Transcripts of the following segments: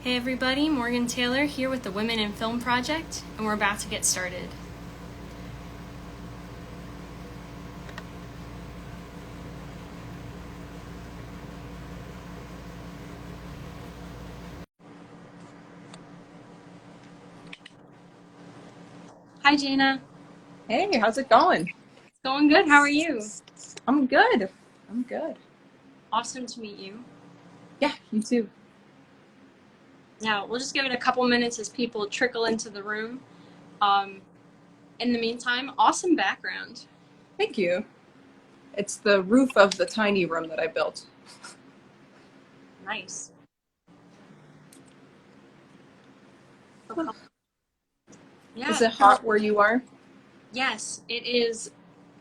Hey everybody, Morgan Taylor here with the Women in Film Project, and we're about to get started. Hi Jaina. Hey, how's it going? It's going good. How are you? I'm good. I'm good. Awesome to meet you. Yeah, you too. Now, we'll just give it a couple minutes as people trickle into the room. Um, in the meantime, awesome background. Thank you. It's the roof of the tiny room that I built. Nice. Is Yeah, it so hot where you are? yes, it is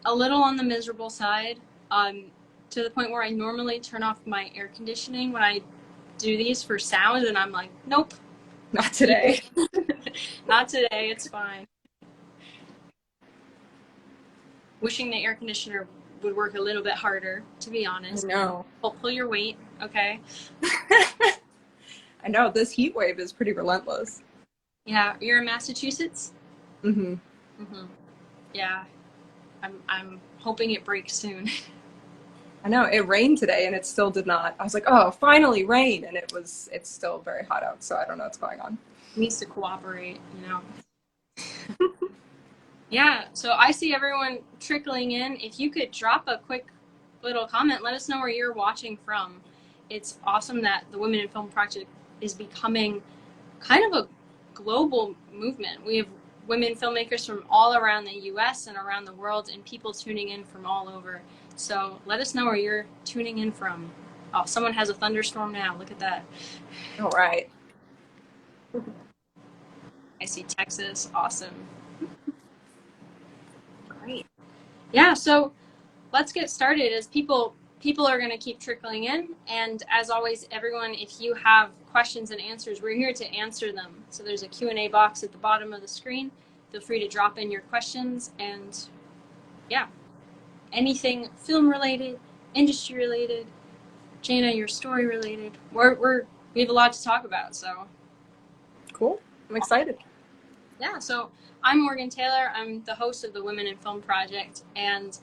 a little on the miserable side, um, to the point where I normally turn off my air conditioning when I do these for sound, and I'm like, nope, Not keep today. it. Not today, it's fine. Wishing the air conditioner would work a little bit harder, to be I honest. know. Pull your weight, okay? I know this heat wave is pretty relentless. Yeah, you're in Massachusetts? Mm-hmm. Mm-hmm. Yeah, I'm hoping it breaks soon. I know it rained today and it still did not. I was like, oh, finally rain, and it's still very hot out. So I don't know what's going on. It needs to cooperate, you know. Yeah, so I see everyone trickling in. If you could drop a quick little comment, let us know where you're watching from. It's awesome that the Women in Film Project is becoming kind of a global movement. We have women filmmakers from all around the US and around the world, and people tuning in from all over. So let us know where you're tuning in from. Oh, someone has a thunderstorm now. Look at that. All right. I see Texas. Awesome. Great. Yeah, so let's get started as people are going to keep trickling in, and as always, everyone, if you have questions and answers, we're here to answer them. So there's a Q&A box at the bottom of the screen. Feel free to drop in your questions, and yeah, anything film related, industry related, Jaina, your story related, we have a lot to talk about. So Cool. I'm excited. yeah, so I'm Morgan Taylor. I'm the host of the Women in Film Project, and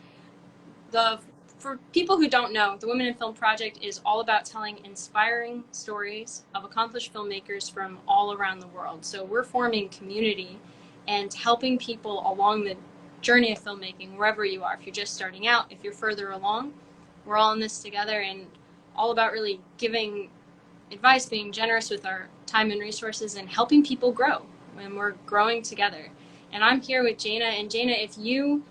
the for people who don't know, the Women in Film Project is all about telling inspiring stories of accomplished filmmakers from all around the world. So we're forming community and helping people along the journey of filmmaking, wherever you are. If you're just starting out, if you're further along, we're all in this together, and all about really giving advice, being generous with our time and resources, and helping people grow when we're growing together. And I'm here with Jaina. And Jaina, if you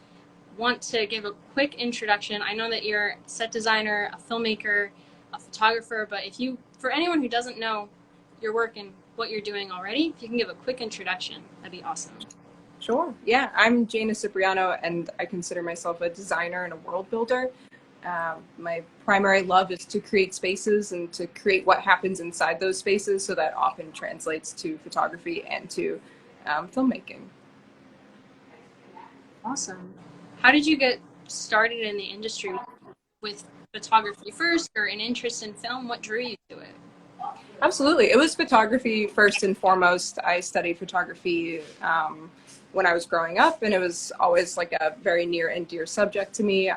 want to give a quick introduction. I know that you're a set designer, a filmmaker, a photographer, but if you, for anyone who doesn't know your work and what you're doing already, if you can give a quick introduction, that'd be awesome. Sure. Yeah, I'm Jaina Cipriano, and I consider myself a designer and a world builder. My primary love is to create spaces and to create what happens inside those spaces, so that often translates to photography and to filmmaking. Awesome. How did you get started in the industry with photography first, or an interest in film? What drew you to it? Absolutely. It was photography first and foremost. I studied photography when I was growing up, and it was always like a very near and dear subject to me.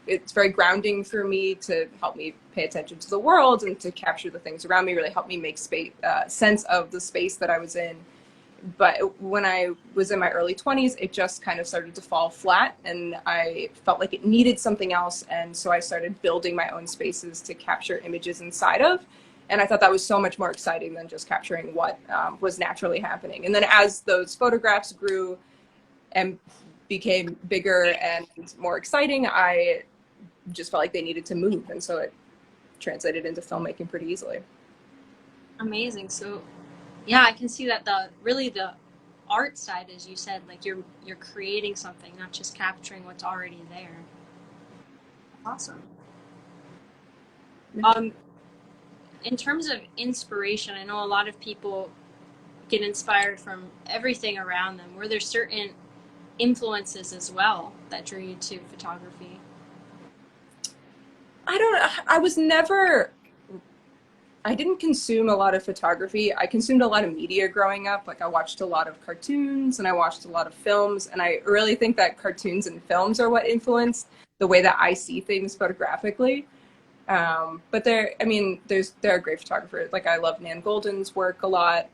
It's very grounding for me to help me pay attention to the world and to capture the things around me, really help me make sense of the space that I was in. But when I was in my early 20s, it just kind of started to fall flat, and I felt like it needed something else. And so I started building my own spaces to capture images inside of. And I thought that was so much more exciting than just capturing what was naturally happening. And then as those photographs grew and became bigger and more exciting, I just felt like they needed to move. And so it translated into filmmaking pretty easily. Amazing. So yeah, I can see that the art side, as you said, like you're creating something, not just capturing what's already there. Awesome. Um, in terms of inspiration, I know a lot of people get inspired from everything around them. Were there certain influences as well that drew you to photography? I don't know. I was never I didn't consume a lot of photography. I consumed a lot of media growing up. Like I watched a lot of cartoons and I watched a lot of films. And I really think that cartoons and films are what influenced the way that I see things photographically. But there are great photographers. Like I love Nan Golden's work a lot.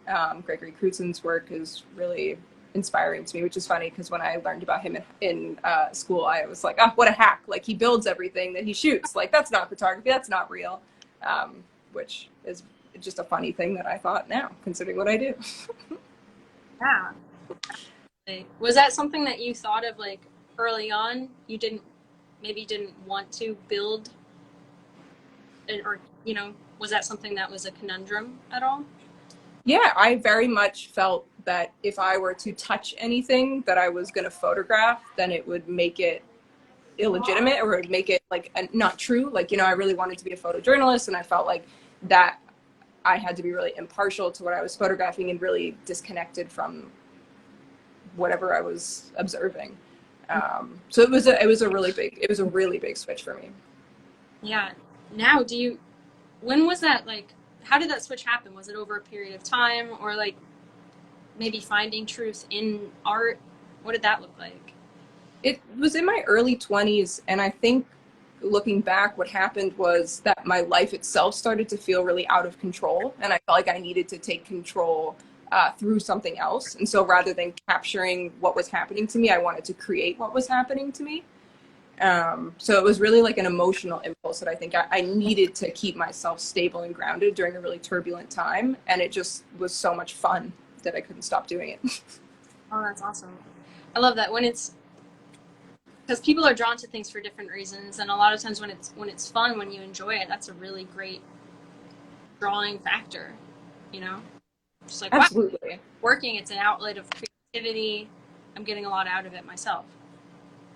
Gregory Kruzen's work is really inspiring to me, which is funny because when I learned about him in school, I was like, oh, what a hack. Like he builds everything that he shoots. Like that's not photography. That's not real. Which is just a funny thing that I thought now, considering what I do. Yeah. Was that something that you thought of like early on? You didn't want to build, or was that something that was a conundrum at all? Yeah, I very much felt that if I were to touch anything that I was going to photograph, then it would make it illegitimate or it would make it like not true. Like, I really wanted to be a photojournalist and I felt like that I had to be really impartial to what I was photographing and really disconnected from whatever I was observing. So it was a really big switch for me. Yeah. Now, when was that, like, how did that switch happen? Was it over a period of time, or like maybe finding truth in art? What did that look like? It was in my early 20s, and I think looking back, what happened was that my life itself started to feel really out of control, and I felt like I needed to take control through something else. And so rather than capturing what was happening to me, I wanted to create what was happening to me. So it was really like an emotional impulse that I think I needed to keep myself stable and grounded during a really turbulent time. And it just was so much fun that I couldn't stop doing it. Oh, that's awesome. I love that when it's because people are drawn to things for different reasons, and a lot of times when it's fun, when you enjoy it, that's a really great drawing factor. You know, just like wow, Absolutely. working, it's an outlet of creativity. I'm getting a lot out of it myself.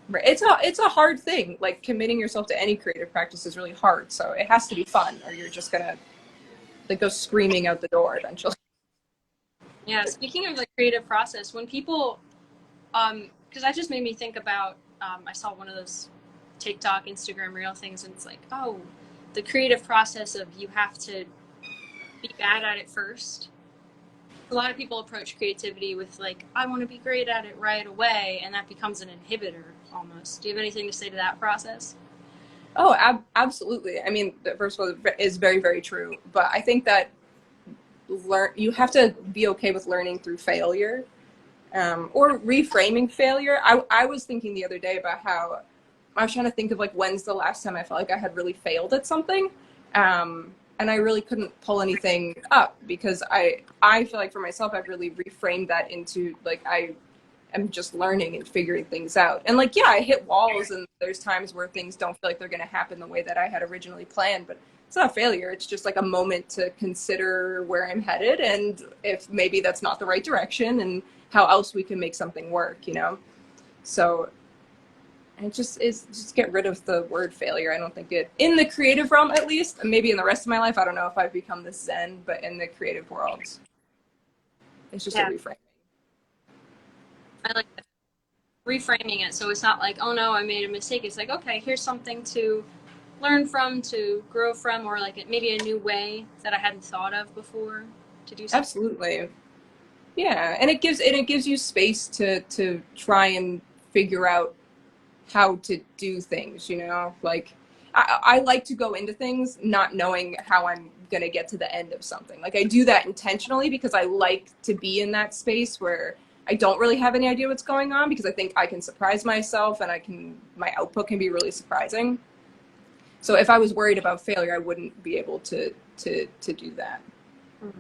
Right. It's a hard thing. Like committing yourself to any creative practice is really hard. So it has to be fun or you're just gonna like go screaming out the door eventually. Yeah. Speaking of the creative process, when people, because that just made me think about, I saw one of those TikTok, Instagram reel things, and it's like, oh, the creative process of you have to be bad at it first. A lot of people approach creativity with like, I want to be great at it right away, and that becomes an inhibitor almost. Do you have anything to say to that process? Oh, absolutely. I mean, the first one is very, very true. But I think that you have to be okay with learning through failure, or reframing failure. I was thinking the other day about how I was trying to think of like when's the last time I felt like I had really failed at something. And I really couldn't pull anything up because I feel like for myself, I've really reframed that into like I am just learning and figuring things out. And like, yeah, I hit walls and there's times where things don't feel like they're going to happen the way that I had originally planned, but it's not a failure. It's just like a moment to consider where I'm headed and if maybe that's not the right direction and how else we can make something work. So it just is just get rid of the word failure. I don't think it in the creative realm, at least, and maybe in the rest of my life, I don't know if I've become this zen, but in the creative world, it's just a Yeah, reframing. I like that. Reframing it so it's not like, oh no, I made a mistake. It's like, okay, here's something to learn from, to grow from, or like maybe a new way that I hadn't thought of before to do something. Absolutely. Yeah, and it gives you space to try and figure out how to do things. Like I like to go into things not knowing how I'm gonna get to the end of something. Like I do that intentionally because I like to be in that space where I don't really have any idea what's going on because I think I can surprise myself and my output can be really surprising. So if I was worried about failure, I wouldn't be able to do that. Mhm.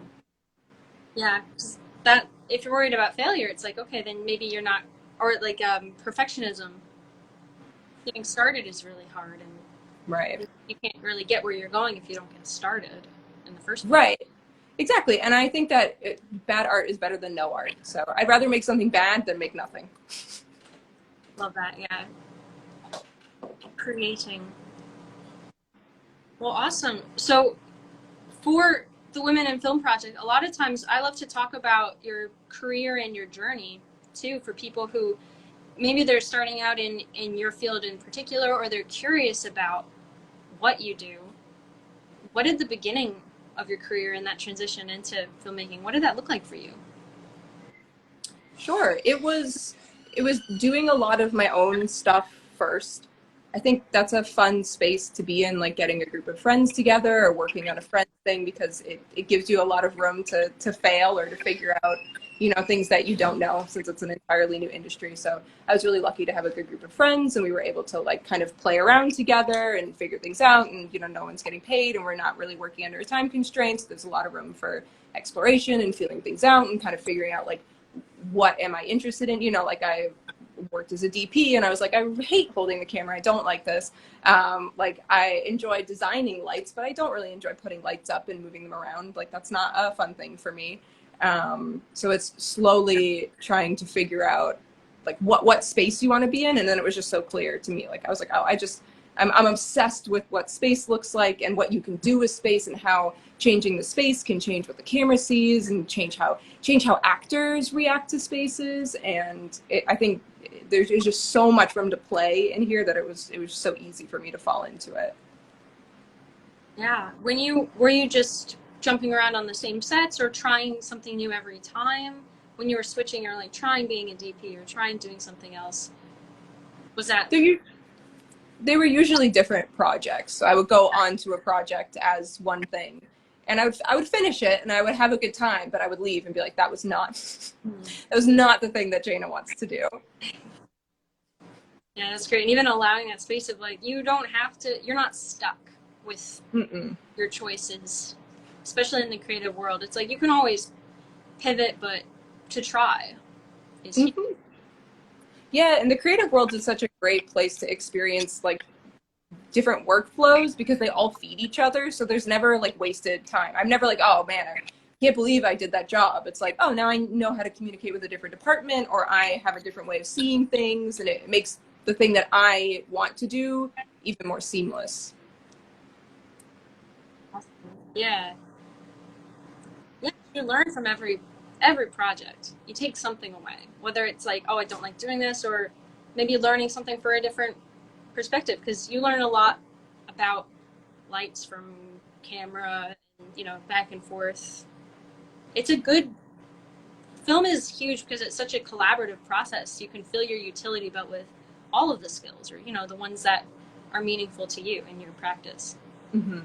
Yeah, 'cause that if you're worried about failure, it's like, okay, then maybe you're not, or like perfectionism. Getting started is really hard, Right. and you can't really get where you're going if you don't get started in the first place. Right. Exactly. And I think that bad art is better than no art. So I'd rather make something bad than make nothing. Love that. Yeah, creating. Well, awesome. So for the Women in Film Project, a lot of times I love to talk about your career and your journey too for people who maybe they're starting out in your field in particular, or they're curious about what you do. What did the beginning of your career and that transition into filmmaking, what did that look like for you? Sure. It was doing a lot of my own stuff first. I think that's a fun space to be in, like getting a group of friends together or working on a friend thing, because it gives you a lot of room to fail or to figure out, things that you don't know, since it's an entirely new industry. So I was really lucky to have a good group of friends, and we were able to like kind of play around together and figure things out, and no one's getting paid and we're not really working under a time constraint. So there's a lot of room for exploration and feeling things out and kind of figuring out like what am I interested in? Like I worked as a DP and I was like, I hate holding the camera. I don't like this. Like I enjoy designing lights, but I don't really enjoy putting lights up and moving them around. Like that's not a fun thing for me. So it's slowly trying to figure out like what space you want to be in. And then it was just so clear to me. Like I was like, oh, I'm obsessed with what space looks like and what you can do with space, and how changing the space can change what the camera sees and change how actors react to spaces. And I think there's just so much room to play in here that it was so easy for me to fall into it. Yeah. Were you just jumping around on the same sets or trying something new every time when you were switching, or like trying being a DP or trying doing something else? Was that They were usually different projects. So I would go on to a project as one thing, and I would finish it and I would have a good time, but I would leave and be like, that was not the thing that Jaina wants to do. Yeah, that's great. And even allowing that space of like, you're not stuck with your choices, especially in the creative world. It's like you can always pivot, but to try is huge. Yeah, and the creative world is such a great place to experience like different workflows, because they all feed each other. So there's never like wasted time. I'm never like, oh man, I can't believe I did that job. It's like, oh, now I know how to communicate with a different department, or I have a different way of seeing things, and it makes the thing that I want to do even more seamless. Yeah. Yeah, you learn from every project. You take something away, whether it's like, oh, I don't like doing this, or maybe learning something for a different perspective, because you learn a lot about lights from camera and back and forth. It's a good film is huge because it's such a collaborative process. You can feel your utility, but with all of the skills, or the ones that are meaningful to you in your practice. Mm-hmm.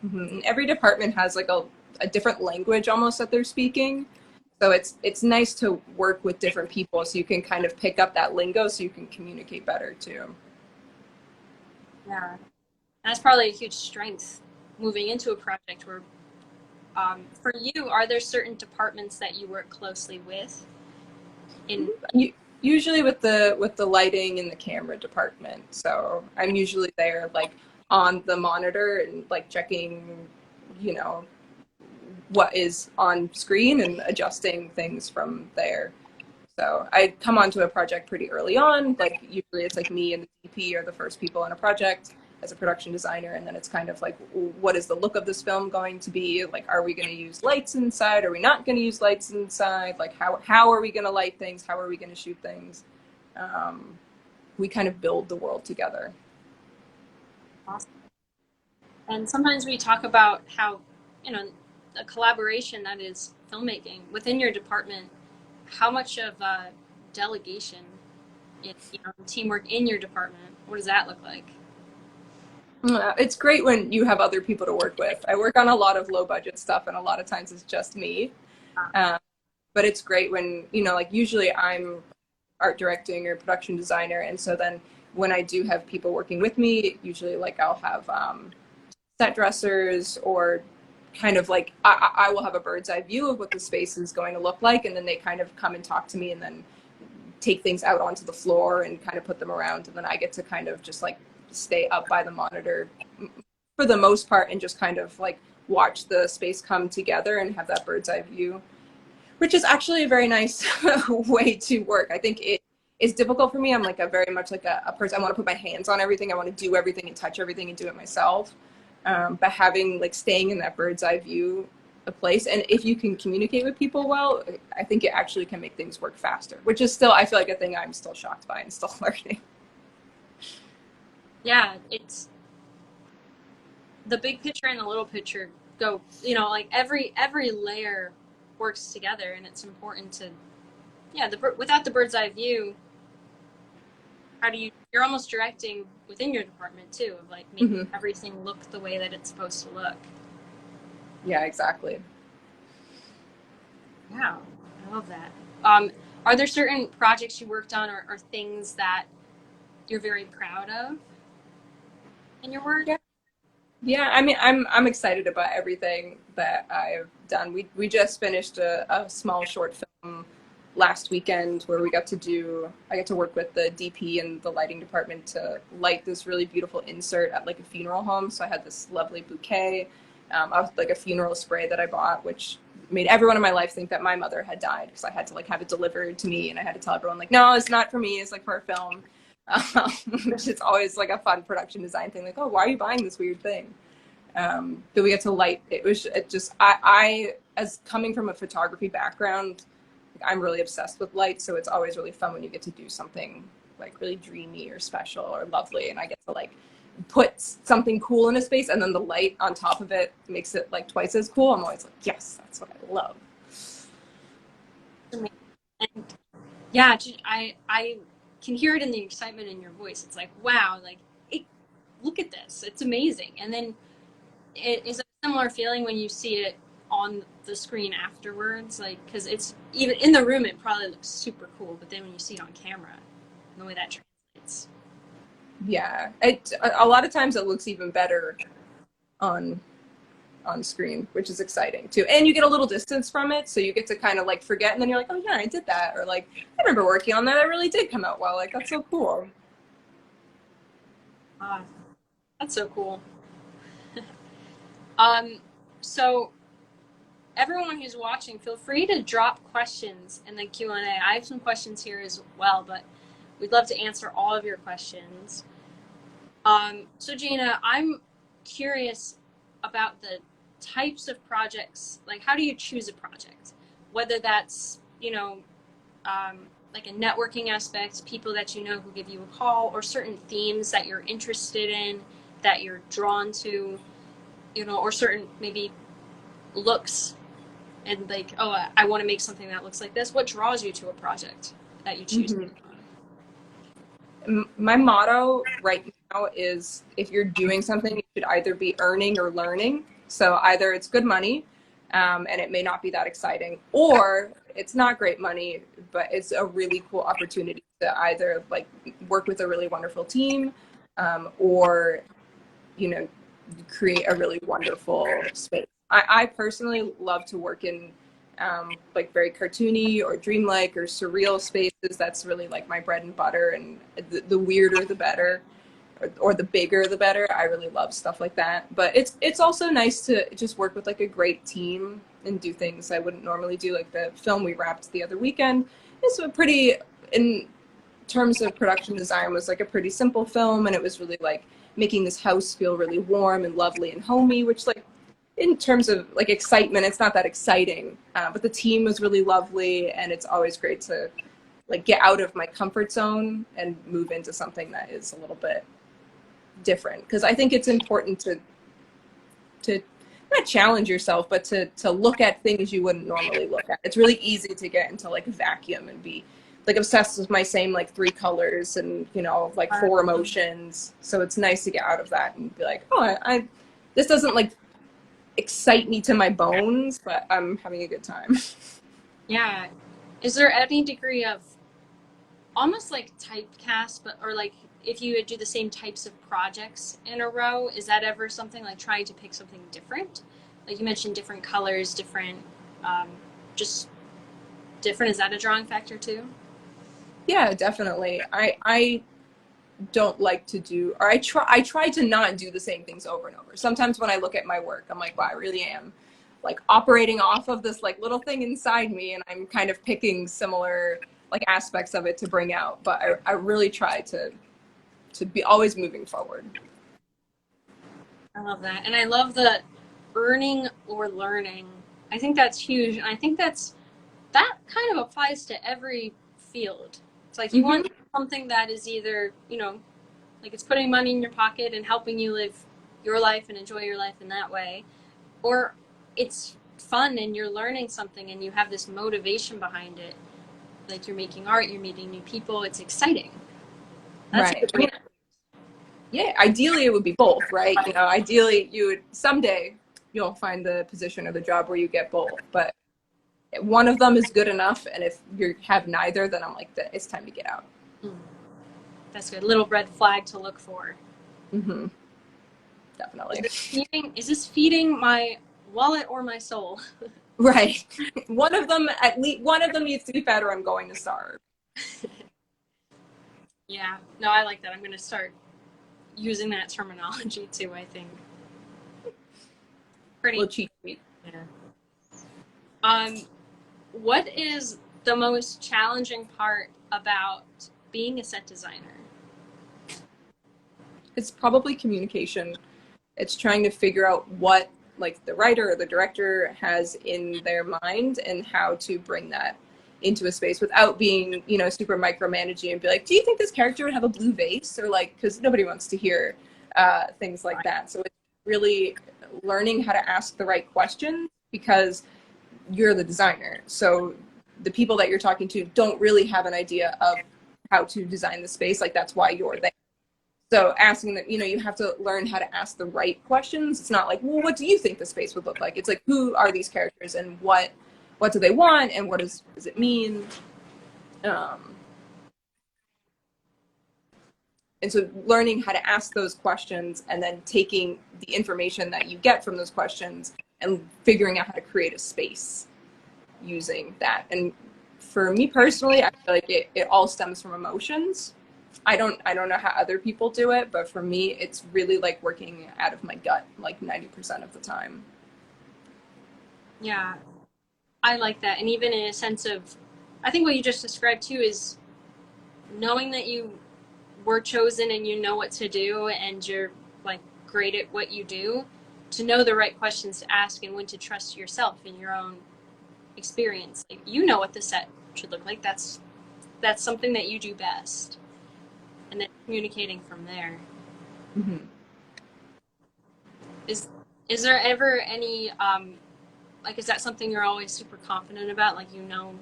Mm-hmm. And every department has like a different language almost that they're speaking. So it's nice to work with different people, so you can kind of pick up that lingo so you can communicate better too. Yeah, that's probably a huge strength moving into a project where, for you, are there certain departments that you work closely with? Usually with the lighting and the camera department. So I'm usually there like on the monitor and like checking, you know, what is on screen and adjusting things from there. So I come onto a project pretty early on. Like usually it's like me and the DP are the first people on a project as a production designer, and then it's kind of like, what is the look of this film going to be? Like, are we going to use lights inside? Are we not going to use lights inside? Like, how are we going to light things? How are we going to shoot things? We kind of build the world together. Awesome. And sometimes we talk about how, a collaboration that is filmmaking within your department, how much of delegation, teamwork in your department, what does that look like? It's great when you have other people to work with. I work on a lot of low budget stuff, and a lot of times it's just me. But it's great when, like usually I'm art directing or production designer. And so then when I do have people working with me, usually like I'll have set dressers, or kind of like I will have a bird's eye view of what the space is going to look like. And then they kind of come and talk to me and then take things out onto the floor and kind of put them around. And then I get to kind of just like stay up by the monitor for the most part and just kind of like watch the space come together and have that bird's eye view, which is actually a very nice way to work. I think it is difficult for me. I'm like a very much like a person. I want to put my hands on everything. I want to do everything and touch everything and do it myself. But having like staying in that bird's eye view a place, and if you can communicate with people well, I think it actually can make things work faster, which is still, I feel like, a thing I'm still shocked by and still learning. Yeah, it's the big picture and the little picture go, you know, like every layer works together, and it's important to, yeah, without the bird's eye view, how do you're almost directing within your department too, of like making Hmm. everything look the way that it's supposed to look. Yeah, exactly. Wow, I love that. Um, are there certain projects you worked on, or things that you're very proud of in your work? Yeah. Yeah, I mean, I'm excited about everything that I've done. We just finished a small short film last weekend where I got to work with the DP and the lighting department to light this really beautiful insert at like a funeral home. So I had this lovely bouquet, I was like a funeral spray that I bought, which made everyone in my life think that my mother had died because I had to like have it delivered to me, and I had to tell everyone like, no, it's not for me. It's like for a film. Which is always like a fun production design thing. Like, oh, why are you buying this weird thing? But we get to light. It just I as coming from a photography background, I'm really obsessed with light. So it's always really fun when you get to do something like really dreamy or special or lovely, and I get to like put something cool in a space, and then the light on top of it makes it like twice as cool. I'm always like, yes, that's what I love. And yeah, I can hear it in the excitement in your voice. It's like, wow, like it, look at this, it's amazing. And then it is a similar feeling when you see it on the screen afterwards, like because it's even in the room, it probably looks super cool, but then when you see it on camera, and the way that translates. Yeah, a lot of times it looks even better on screen, which is exciting too. And you get a little distance from it, so you get to kind of like forget, and then you're like, oh yeah, I did that, or like I remember working on that. It really did come out well. Like that's so cool. Ah, that's so cool. Um, so everyone who's watching, feel free to drop questions in the Q&A. I have some questions here as well, but we'd love to answer all of your questions. So Jaina, I'm curious about the types of projects. Like, how do you choose a project? Whether that's, you know, like a networking aspect, people that you know who give you a call, or certain themes that you're interested in, that you're drawn to, you know, or certain maybe looks, and like, oh, I want to make something that looks like this. What draws you to a project that you choose to Hmm. make on? My motto right now is if you're doing something, you should either be earning or learning. So either it's good money, and it may not be that exciting, or it's not great money, but it's a really cool opportunity to either like work with a really wonderful team, or you know, create a really wonderful space. I personally love to work in like very cartoony or dreamlike or surreal spaces. That's really like my bread and butter, and the weirder the better, or the bigger the better. I really love stuff like that. But it's also nice to just work with like a great team and do things I wouldn't normally do. Like the film we wrapped the other weekend is a pretty, in terms of production design, was like a pretty simple film, and it was really like making this house feel really warm and lovely and homey, which like in terms of like excitement, it's not that exciting, but the team was really lovely, and it's always great to like get out of my comfort zone and move into something that is a little bit different, because I think it's important to not challenge yourself, but to look at things you wouldn't normally look at. It's really easy to get into like a vacuum and be like obsessed with my same like three colors and like four emotions. So it's nice to get out of that and be like, oh, I this doesn't like excite me to my bones, but I'm having a good time. Yeah. Is there any degree of almost like typecast, but or like if you would do the same types of projects in a row, is that ever something like trying to pick something different? Like you mentioned, different colors, different, um, just different. Is that a drawing factor too? Yeah, definitely. I don't like to do, or I try to not do the same things over and over. Sometimes when I look at my work, I'm like, wow, I really am like operating off of this like little thing inside me, and I'm kind of picking similar like aspects of it to bring out. But I really try to be always moving forward. I love that. And I love the earning or learning. I think that's huge. And I think that kind of applies to every field. It's like you Hmm. want something that is either, you know, like it's putting money in your pocket and helping you live your life and enjoy your life in that way, or it's fun and you're learning something and you have this motivation behind it. Like you're making art, you're meeting new people, it's exciting. That's a Right. good way. Yeah, ideally it would be both, right? You know, ideally you would someday you'll find the position or the job where you get both, but one of them is good enough, and if you have neither, then I'm like, it's time to get out. Mm, that's good. Little red flag to look for. Mm-hmm. Definitely. Is this feeding my wallet or my soul? Right. One of them, at least one of them needs to be fed, or I'm going to starve. Yeah, no, I like that. I'm going to start using that terminology too, I think. Pretty. Little cheat sheet. Yeah. Um, what is the most challenging part about being a set designer? It's probably communication. It's trying to figure out what like the writer or the director has in their mind and how to bring that into a space without being, you know, super micromanaging and be like, do you think this character would have a blue vase? Or like, because nobody wants to hear things like that. So it's really learning how to ask the right questions because you're the designer. So the people that you're talking to don't really have an idea of how to design the space. Like that's why you're there. So asking that, you know, you have to learn how to ask the right questions. It's not like, well, what do you think the space would look like? It's like, who are these characters and what do they want and what does it mean? Um, and so learning how to ask those questions and then taking the information that you get from those questions and figuring out how to create a space using that. And for me personally, I feel like it all stems from emotions. I don't know how other people do it, but for me, it's really like working out of my gut, like 90% of the time. Yeah, I like that. And even in a sense of, I think what you just described too is knowing that you were chosen and you know what to do and you're like great at what you do, to know the right questions to ask and when to trust yourself in your own experience. Like, you know what the set should look like. That's something that you do best. And then communicating from there. Mm-hmm. Is is there ever any like is that something you're always super confident about? Like you know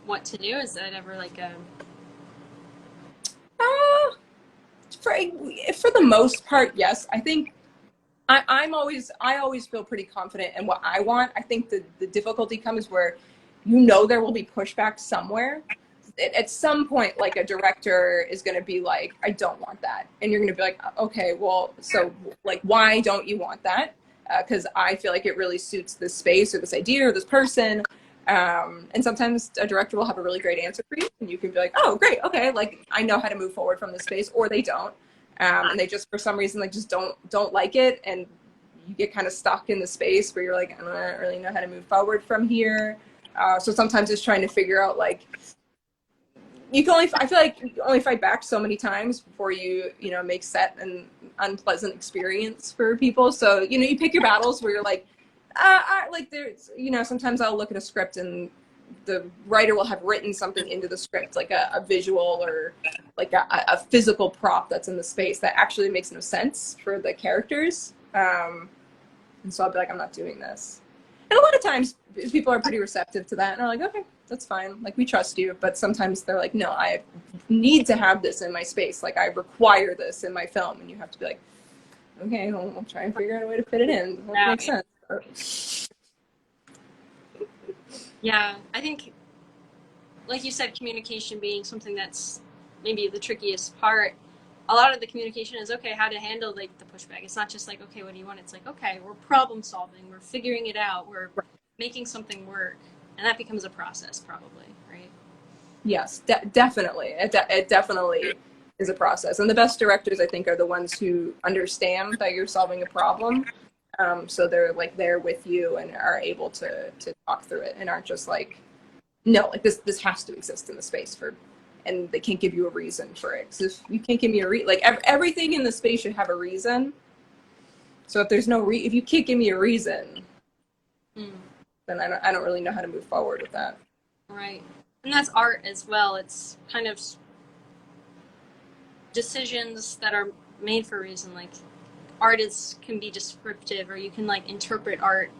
what to do? Is that ever like a Uh, for the most part, yes. I think I always feel pretty confident in what I want. I think the difficulty comes where you know there will be pushback somewhere. At some point, like a director is going to be like, I don't want that. And you're going to be like, okay, well, so like, why don't you want that? Because I feel like it really suits this space or this idea or this person. And sometimes a director will have a really great answer for you and you can be like, oh, great. Okay. Like I know how to move forward from this space, or they don't. And they just, for some reason, like just don't like it. And you get kind of stuck in the space where you're like, I don't really know how to move forward from here. So sometimes it's trying to figure out like, you can only, I feel like you only fight back so many times before you know, make set an unpleasant experience for people. So, you know, you pick your battles where you're like, like there's, you know, sometimes I'll look at a script and the writer will have written something into the script, like a visual or like a physical prop that's in the space that actually makes no sense for the characters. And so I'll be like, I'm not doing this. And a lot of times people are pretty receptive to that and are like, okay, that's fine. Like we trust you. But sometimes they're like, no, I need to have this in my space. Like I require this in my film. And you have to be like, okay, well, we'll try and figure out a way to fit it in. That makes sense. yeah, I think like you said, communication being something that's maybe the trickiest part. A lot of the communication is okay, how to handle like the pushback. It's not just like, okay, what do you want? It's like, okay, we're problem solving, we're figuring it out, we're making something work. And that becomes a process probably, right? Yes, definitely. It definitely is a process. And the best directors, I think, are the ones who understand that you're solving a problem. So they're like there with you and are able to talk through it and aren't just like, no, like this has to exist in the space for, and they can't give you a reason for it. Because if you can't give me a like everything in the space should have a reason. So if there's no if you can't give me a reason, then I don't really know how to move forward with that. Right. And that's art as well. It's kind of decisions that are made for a reason. Like art is can be descriptive, or you can like interpret art.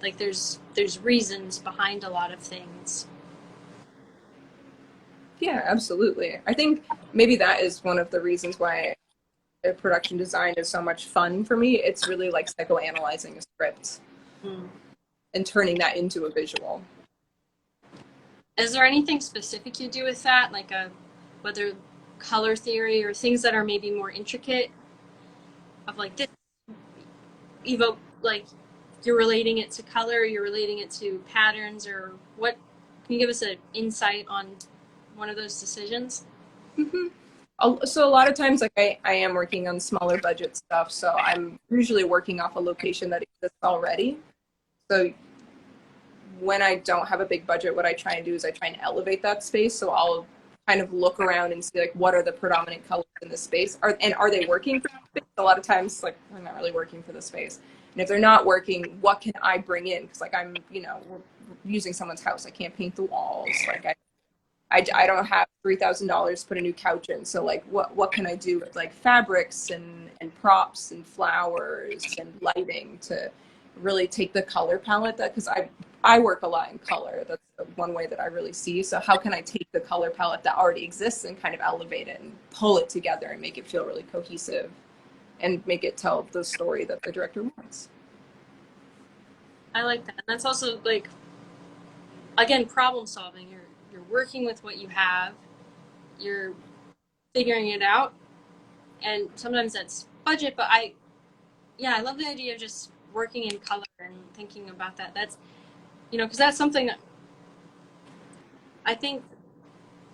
Like there's reasons behind a lot of things. Yeah, absolutely. I think maybe that is one of the reasons why production design is so much fun for me. It's really like psychoanalyzing a script Mm. and turning that into a visual. Is there anything specific you do with that, like a whether color theory or things that are maybe more intricate of like this evoke like you're relating it to color, you're relating it to patterns, or what? Can you give us an insight on one of those decisions? Mm-hmm. So a lot of times, like I am working on smaller budget stuff, so I'm usually working off a location that exists already. So when I don't have a big budget, what I try and do is I try and elevate that space. So I'll kind of look around and see like what are the predominant colors in this space, are they working for the space? A lot of times, like they're not really working for the space. And if they're not working, what can I bring in? Because like I'm, we're using someone's house. I can't paint the walls. Like I don't have $3,000 to put a new couch in. So like what can I do with like fabrics and props and flowers and lighting to really take the color palette that because I work a lot in color. That's one way that I really see. So how can I take the color palette that already exists and kind of elevate it and pull it together and make it feel really cohesive and make it tell the story that the director wants. I like that. And that's also like again problem solving. You're working with what you have. You're figuring it out, and sometimes that's budget. But I love the idea of just working in color and thinking about that. That's because that's something that I think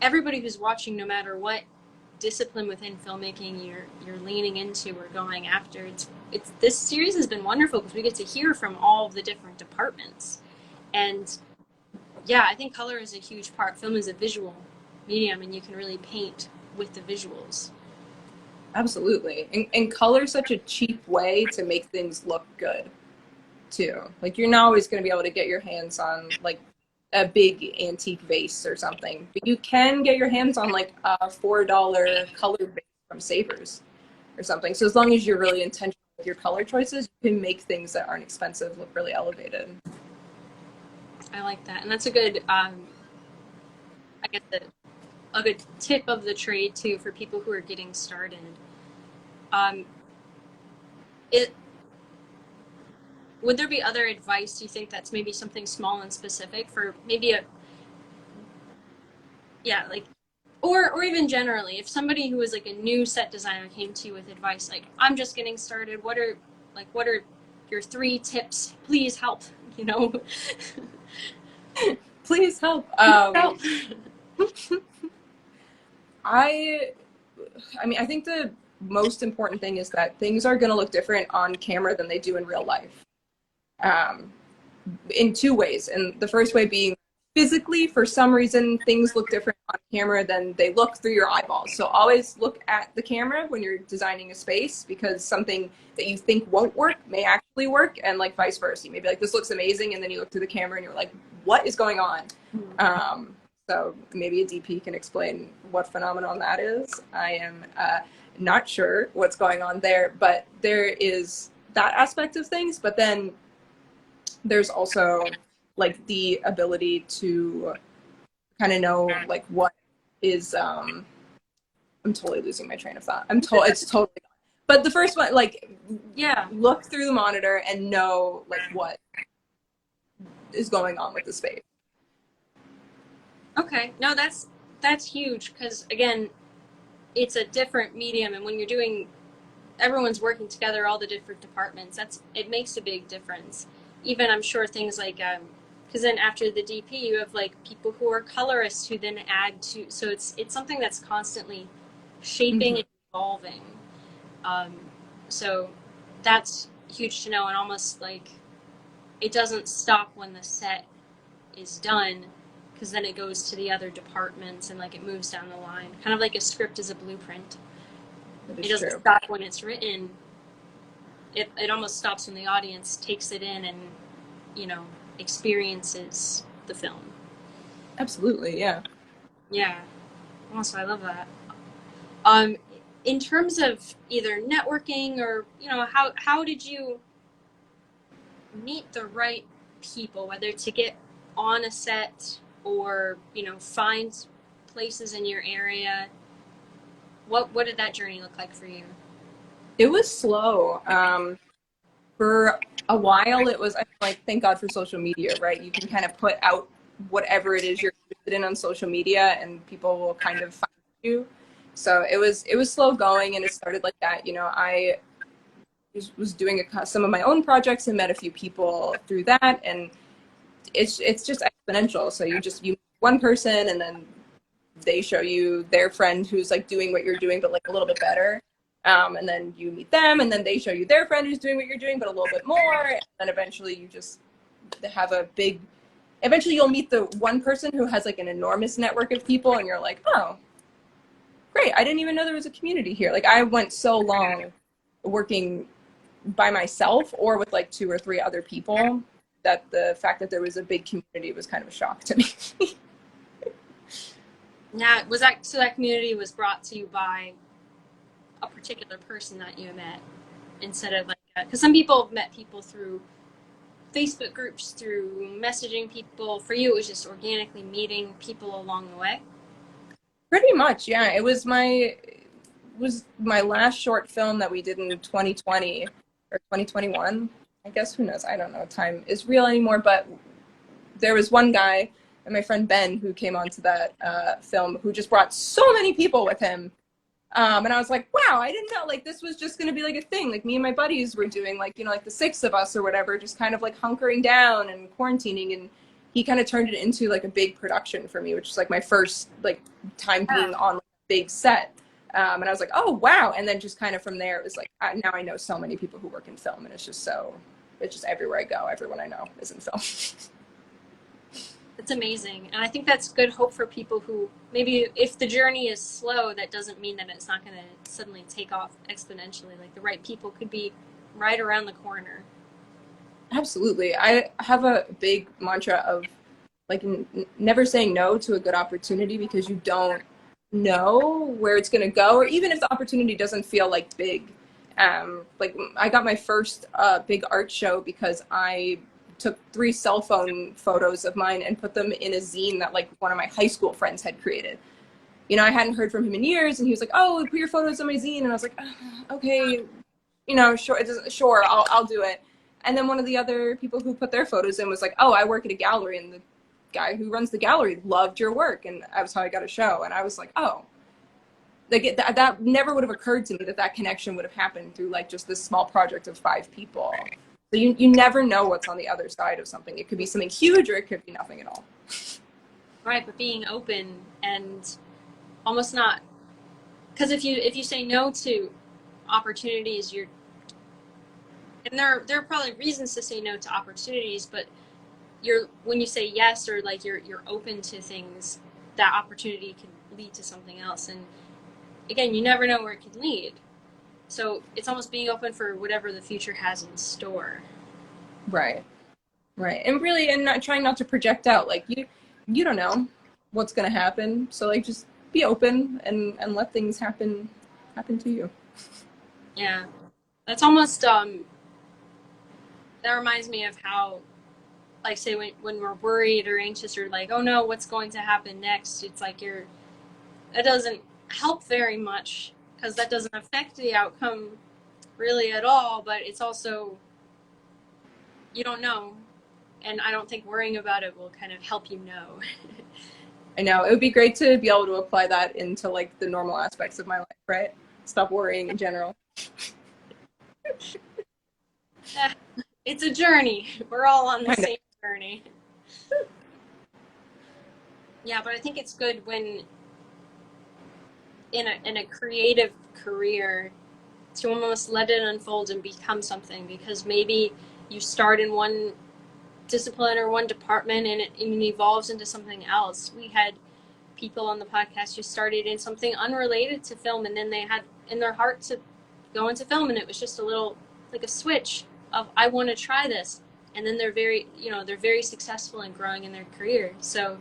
everybody who's watching, no matter what discipline within filmmaking you're leaning into or going after, it's this series has been wonderful because we get to hear from all of the different departments. And yeah, I think color is a huge part. Film is a visual medium, and you can really paint with the visuals. Absolutely. And color is such a cheap way to make things look good too. Like you're not always going to be able to get your hands on like a big antique vase or something, but you can get your hands on like a $4 color vase from Savers or something. So as long as you're really intentional with your color choices, you can make things that aren't expensive look really elevated. I like that, and that's a good, I guess, a good tip of the trade too for people who are getting started. Um, it would there be other advice you think that's maybe something small and specific for maybe a yeah like or even generally if somebody who is like a new set designer came to you with advice like I'm just getting started, what are your 3 tips, please help, you know. Please help. Help. I I mean, I think the most important thing is that things are going to look different on camera than they do in real life. Um, in 2 ways. And the first way being physically, for some reason, things look different on camera than they look through your eyeballs. So always look at the camera when you're designing a space because something that you think won't work may actually work, and like vice versa. You may be like, this looks amazing, and then you look through the camera and you're like, what is going on? So maybe a DP can explain what phenomenon that is. I am not sure what's going on there, but there is that aspect of things. But then there's also like the ability to kind of know like what is I'm totally losing my train of thought. It's totally gone. But the first one, like Yeah. look through the monitor and know like what is going on with the space. Okay. No, that's huge because again, it's a different medium, and when you're doing everyone's working together, all the different departments, that's it makes a big difference. Even I'm sure things like because then after the DP you have like people who are colorists who then add to, so it's something that's constantly shaping and evolving. Um, so that's huge to know, and almost like it doesn't stop when the set is done because then it goes to the other departments and like it moves down the line, kind of like a script is a blueprint. That It is doesn't true. stop when it's written. It almost stops when the audience takes it in and experiences the film. Absolutely, yeah. Yeah. Also, I love that. Um, in terms of either networking or, how did you meet the right people, whether to get on a set or, find places in your area? What did that journey look like for you? It was slow. For a while, it was, I feel like, thank God for social media, right? You can kind of put out whatever it is you're interested in on social media, and people will kind of find you. So it was slow going, and it started like that. I was doing some of my own projects and met a few people through that, and it's just exponential. So you meet one person, and then they show you their friend who's like doing what you're doing, but like a little bit better. And then you meet them, and then they show you their friend who's doing what you're doing, but a little bit more. And then eventually you just have eventually you'll meet the one person who has like an enormous network of people, and you're like, oh, great. I didn't even know there was a community here. Like, I went so long working by myself or with like two or three other people that the fact that there was a big community was kind of a shock to me. Now, was that so that community was brought to you by a particular person that you met instead of like, because some people have met people through Facebook groups, through messaging people. For you, it was just organically meeting people along the way. Pretty much, yeah. It was my last short film that we did in 2020 or 2021. I guess, who knows? I don't know. Time is real anymore, but there was one guy and my friend Ben who came onto that film who just brought so many people with him. And I was like, wow, I didn't know like this was just going to be like a thing. Like, me and my buddies were doing like, like the six of us or whatever, just kind of like hunkering down and quarantining. And he kind of turned it into like a big production for me, which is like my first like time being on like, a big set. And I was like, oh, wow. And then just kind of from there, it was like, now I know so many people who work in film, and it's just everywhere I go, everyone I know is in film. It's amazing. And I think that's good hope for people who maybe if the journey is slow, that doesn't mean that it's not going to suddenly take off exponentially. Like the right people could be right around the corner. Absolutely. I have a big mantra of like never saying no to a good opportunity, because you don't know where it's going to go, or even if the opportunity doesn't feel like big. Like, I got my first big art show because I took 3 cell phone photos of mine and put them in a zine that like one of my high school friends had created. I hadn't heard from him in years, and he was like, oh, put your photos on my zine. And I was like, okay, sure, sure, I'll do it. And then one of the other people who put their photos in was like, oh, I work at a gallery, and the guy who runs the gallery loved your work, and that was how I got a show. And I was like, oh, like that never would have occurred to me that connection would have happened through like just this small project of 5 people. So you never know what's on the other side of something. It could be something huge, or it could be nothing at all. Right, but being open and almost not, because if you say no to opportunities, and there are probably reasons to say no to opportunities, but when you say yes, or like you're open to things, that opportunity can lead to something else. And again, you never know where it can lead. So it's almost being open for whatever the future has in store. Right. Right. And really, and not trying not to project out. Like, you don't know what's going to happen. So like, just be open and let things happen to you. Yeah. That's almost that reminds me of how, like, say when we're worried or anxious or like, oh no, what's going to happen next? It's like that doesn't help very much, because that doesn't affect the outcome really at all, but it's also, you don't know. And I don't think worrying about it will kind of help you know. I know, it would be great to be able to apply that into like the normal aspects of my life, right? Stop worrying in general. It's a journey. We're all on the same journey. Yeah, but I think it's good when in a creative career to almost let it unfold and become something, because maybe you start in one discipline or one department, and it evolves into something else. We had people on the podcast who started in something unrelated to film, and then they had in their heart to go into film, and it was just a little like a switch of, I want to try this, and then they're very successful in growing in their career. So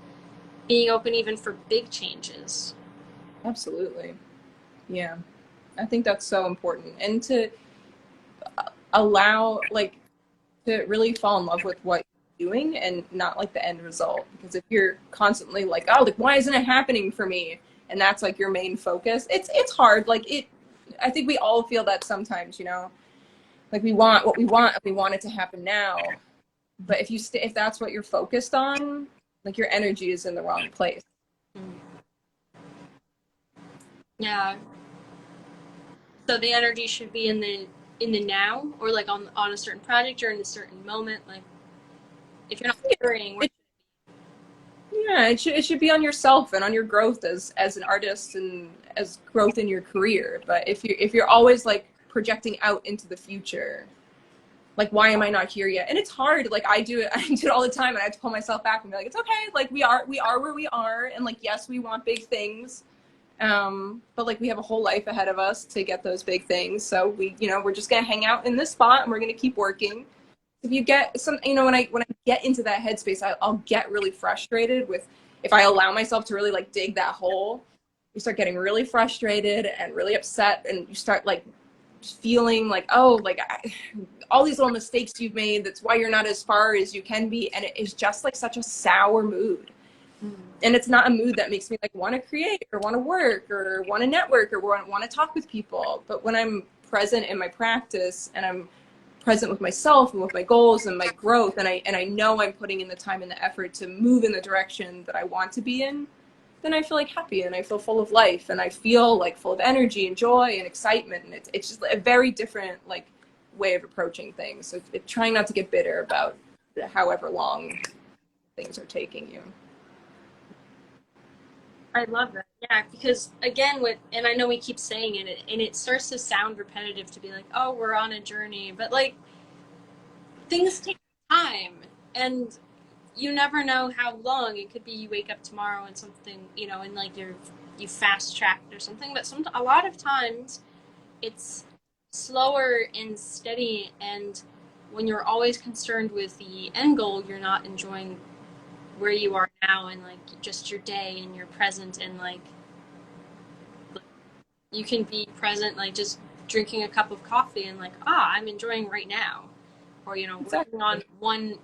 being open even for big changes. Absolutely. Yeah. I think that's so important. And to allow, like, to really fall in love with what you're doing and not like the end result. Because if you're constantly like, oh, like, why isn't it happening for me? And that's like your main focus, it's hard. Like, I think we all feel that sometimes, you know, like we want what we want and we want it to happen now. But if if that's what you're focused on, like your energy is in the wrong place. Yeah. So the energy should be in the now, or like on a certain project or in a certain moment. Like if you're not worrying, Yeah, it should be on yourself and on your growth as an artist and as growth in your career. But if you're always like projecting out into the future, like, why am I not here yet? And it's hard. Like, I do it I do it all the time, and I have to pull myself back and be like, it's okay. Like, we are where we are, and like, yes, we want big things. But like, we have a whole life ahead of us to get those big things. So we're just gonna hang out in this spot and we're gonna keep working. If you get some, when I get into that headspace, I'll get really frustrated with, if I allow myself to really like dig that hole, you start getting really frustrated and really upset, and you start like feeling like, oh, like all these little mistakes you've made, that's why you're not as far as you can be. And it is just like such a sour mood. And it's not a mood that makes me like want to create or want to work or want to network or want to talk with people. But when I'm present in my practice and I'm present with myself and with my goals and my growth, and I know I'm putting in the time and the effort to move in the direction that I want to be in, then I feel like happy and I feel full of life and I feel like full of energy and joy and excitement. And it's just a very different like way of approaching things. So trying not to get bitter about however long things are taking you. I love that. Yeah, because again, and I know we keep saying it, and it starts to sound repetitive to be like, oh, we're on a journey, but like things take time, and you never know how long. It could be you wake up tomorrow and something, and like you fast tracked or something. But a lot of times, it's slower and steady, and when you're always concerned with the end goal, you're not enjoying where you are now and like just your day and your present, and like you can be present like just drinking a cup of coffee and like, I'm enjoying right now, or Exactly. working on one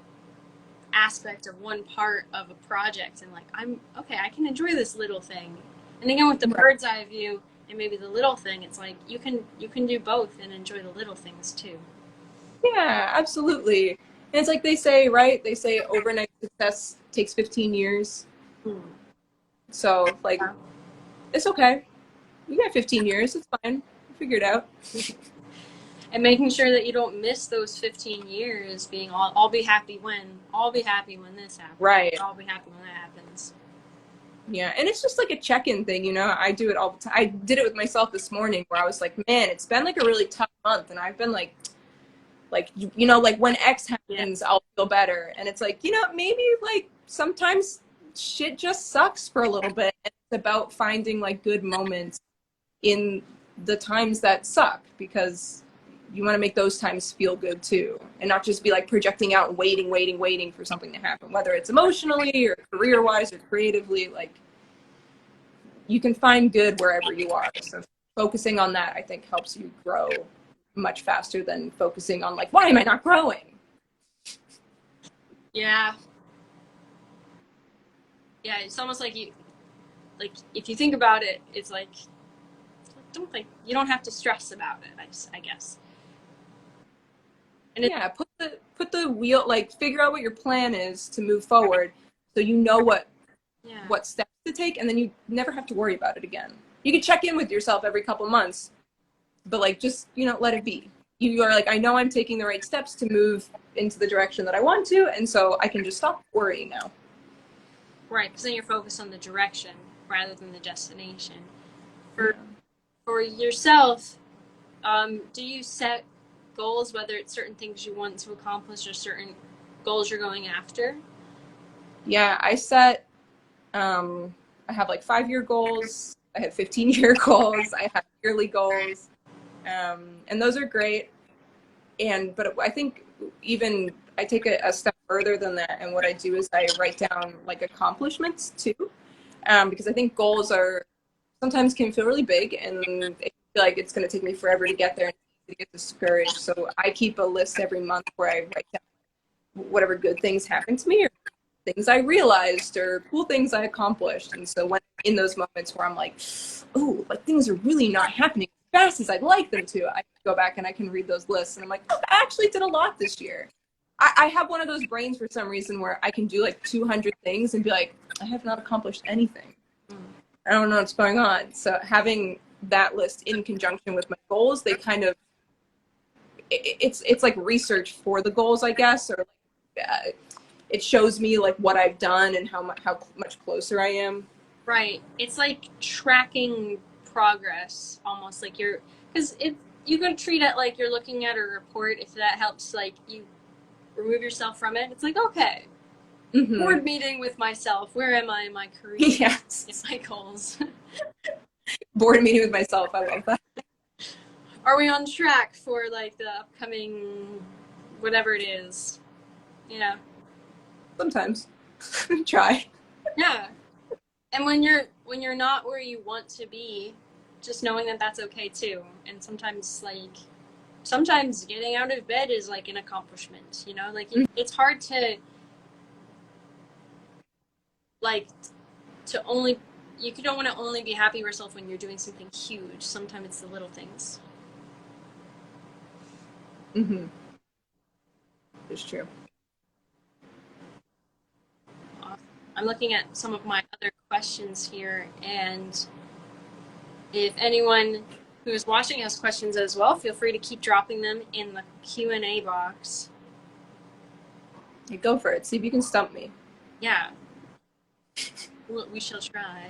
aspect of one part of a project, and like, I'm okay, I can enjoy this little thing. And again, with the Right. bird's eye view and maybe the little thing, it's like you can do both and enjoy the little things too. Yeah, absolutely. And it's like they say, right? They say overnight success takes 15 years. Hmm. So like, Yeah. it's okay. You got 15 years. It's fine. Figure it out. And making sure that you don't miss those 15 years being I'll be happy when, this happens, Right. I'll be happy when that happens. Yeah. And it's just like a check-in thing, I do it all the time. I did it with myself this morning where I was like, man, it's been like a really tough month. And I've been like, like when X Yeah. happens, I'll feel better. And it's like, maybe like sometimes shit just sucks for a little bit. And it's about finding like good moments in the times that suck, because you want to make those times feel good too, and not just be like projecting out and waiting for something to happen, whether it's emotionally or career wise or creatively. Like, you can find good wherever you are. So focusing on that, I think, helps you grow much faster than focusing on like, why am I not growing? Yeah. Yeah, it's almost like if you think about it, it's like, you don't have to stress about it, I guess. And Yeah, put the wheel, like, figure out what your plan is to move forward, so you know yeah. what steps to take, and then you never have to worry about it again. You can check in with yourself every couple months, but like, just, let it be. You are like, I know I'm taking the right steps to move into the direction that I want to, and so I can just stop worrying now. Right, because then you're focused on the direction rather than the destination. Yeah. For yourself, do you set goals, whether it's certain things you want to accomplish or certain goals you're going after? Yeah, I have like 5-year goals. I have 15-year goals. I have yearly goals. And those are great. But I think even I take a step further than that. And what I do is I write down like accomplishments too. Because I think goals are sometimes can feel really big and it feel like it's going to take me forever to get there and to get discouraged. So I keep a list every month where I write down whatever good things happened to me or things I realized or cool things I accomplished. And so when in those moments where I'm like, oh, like things are really not happening as fast as I'd like them to, I go back and I can read those lists and I'm like, oh, I actually did a lot this year. I have one of those brains for some reason where I can do like 200 things and be like, I have not accomplished anything. I don't know what's going on. So having that list in conjunction with my goals, they kind of, it's like research for the goals, I guess, or like, it shows me like what I've done and how much closer I am. Right. It's like tracking progress, almost like because if you could treat it like you're looking at a report, if that helps, like you remove yourself from it, it's like, okay, board meeting with myself. Where am I in my career? Yes. In my goals. Board meeting with myself. I love that. Are we on track for like the upcoming whatever it is? Yeah. Sometimes. Try. Yeah. And when you're not where you want to be, just knowing that that's okay too. And sometimes getting out of bed is like an accomplishment, you know? Like it's hard to like to only you don't want to only be happy with yourself when you're doing something huge. Sometimes it's the little things. It's true. I'm looking at some of my other questions here, and if anyone who's watching has questions as well, feel free to keep dropping them in the Q&A box. Hey, go for it. See if you can stump me. Yeah. We shall try.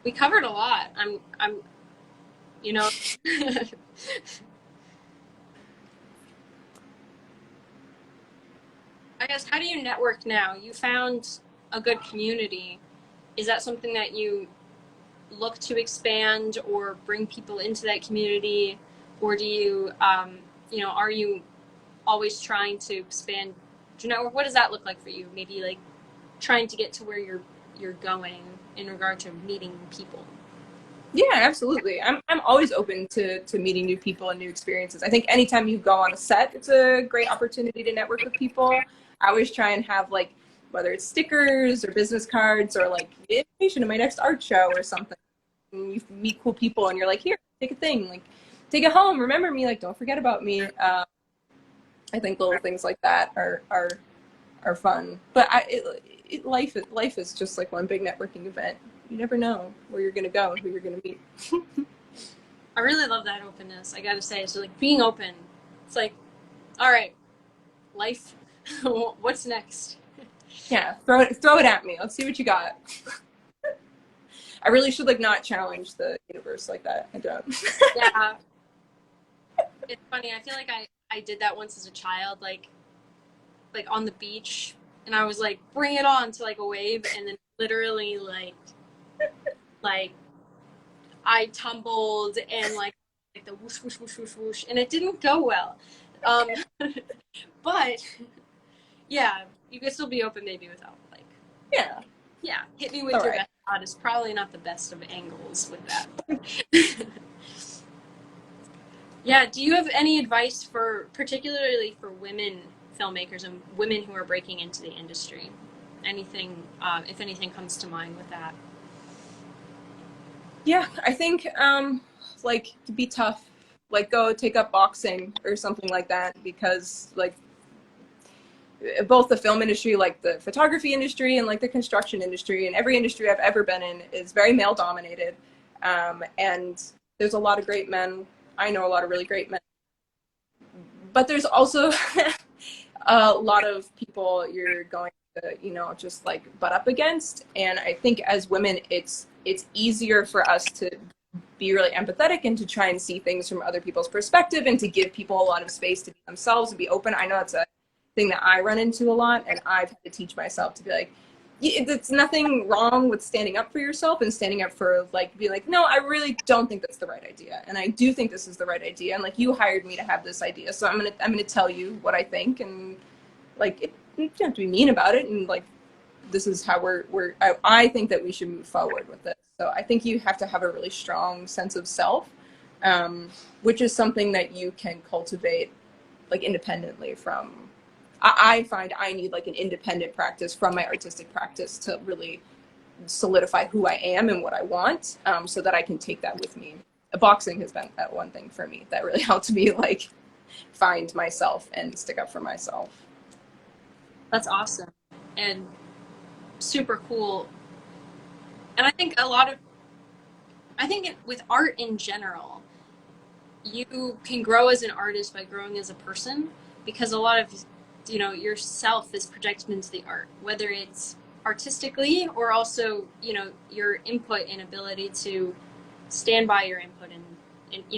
We covered a lot. I'm you know. I guess, how do you network now? You found a good community. Is that something that you look to expand or bring people into that community? Or do you, are you always trying to expand your network? What does that look like for you? Maybe like trying to get to where you're going in regard to meeting people. Yeah, absolutely. I'm always open to meeting new people and new experiences. I think anytime you go on a set, it's a great opportunity to network with people. I always try and have like, whether it's stickers or business cards or like the invitation to my next art show or something. And you meet cool people and you're like, here, take a thing, like take it home, remember me, like don't forget about me. I think little things like that are fun. But life is just like one big networking event. You never know where you're gonna go and who you're gonna meet. I really love that openness. I gotta say, so like being open. It's like, all right, life. What's next? Yeah, throw it at me. Let's see what you got. I really should like not challenge the universe like that. I don't. Yeah. It's funny. I feel like I did that once as a child, like on the beach, and I was like, bring it on to like a wave, and then literally like I tumbled and like the whoosh whoosh whoosh whoosh whoosh, and it didn't go well. But yeah, you could still be open maybe without like yeah, hit me with your best shot is probably not the best of angles with that. Yeah, do you have any advice particularly for women filmmakers and women who are breaking into the industry? Anything, if anything comes to mind with that? Yeah, I think like to be tough, like go take up boxing or something like that, because like both the film industry, like the photography industry and like the construction industry and every industry I've ever been in is very male dominated. And there's a lot of great men. I know a lot of really great men, but there's also a lot of people you're going to, just like butt up against. And I think as women, it's easier for us to be really empathetic and to try and see things from other people's perspective and to give people a lot of space to be themselves and be open. I know that's a thing that I run into a lot, and I've had to teach myself to be like, it's nothing wrong with standing up for yourself and standing up for like, be like, no, I really don't think that's the right idea, and I do think this is the right idea, and like you hired me to have this idea, so I'm gonna tell you what I think, and like you don't have to be mean about it, and like this is how I think that we should move forward with this. So I think you have to have a really strong sense of self, which is something that you can cultivate like independently from. I find I need like an independent practice from my artistic practice to really solidify who I am and what I want, so that I can take that with me. Boxing has been that one thing for me that really helped me like find myself and stick up for myself. That's awesome and super cool. And I think with art in general, you can grow as an artist by growing as a person, because a lot of yourself is projected into the art, whether it's artistically or also your input and ability to stand by your input in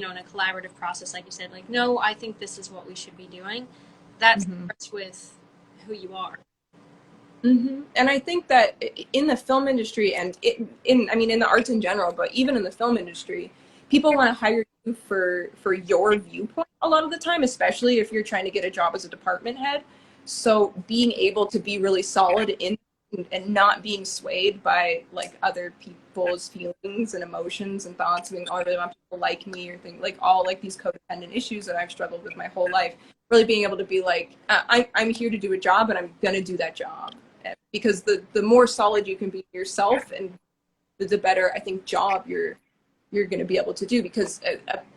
a collaborative process, like you said, like, no, I think this is what we should be doing. That starts with who you are. And I think that in the film industry and in the arts in general, but even in the film industry, people want to hire you for your viewpoint a lot of the time, especially if you're trying to get a job as a department head. So being able to be really solid in and not being swayed by like other people's feelings and emotions and thoughts, being, oh, I really want people to like me, or things like all like these codependent issues that I've struggled with my whole life. Really being able to be like, I'm here to do a job and I'm going to do that job. Because the more solid you can be yourself, and the better I think job you're going to be able to do, because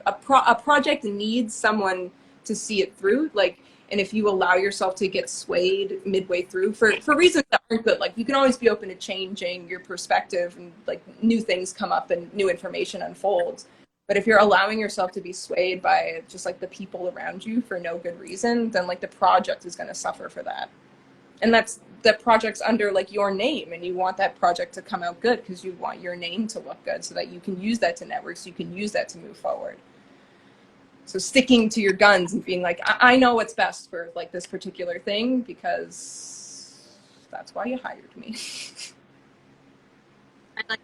a project needs someone to see it through. Like, and if you allow yourself to get swayed midway through for reasons that aren't good, like you can always be open to changing your perspective, and like new things come up and new information unfolds. But if you're allowing yourself to be swayed by just like the people around you for no good reason, then like the project is going to suffer for that. And that project's under like your name, and you want that project to come out good because you want your name to look good so that you can use that to network, so you can use that to move forward. So sticking to your guns and being like, I know what's best for like this particular thing because that's why you hired me. I like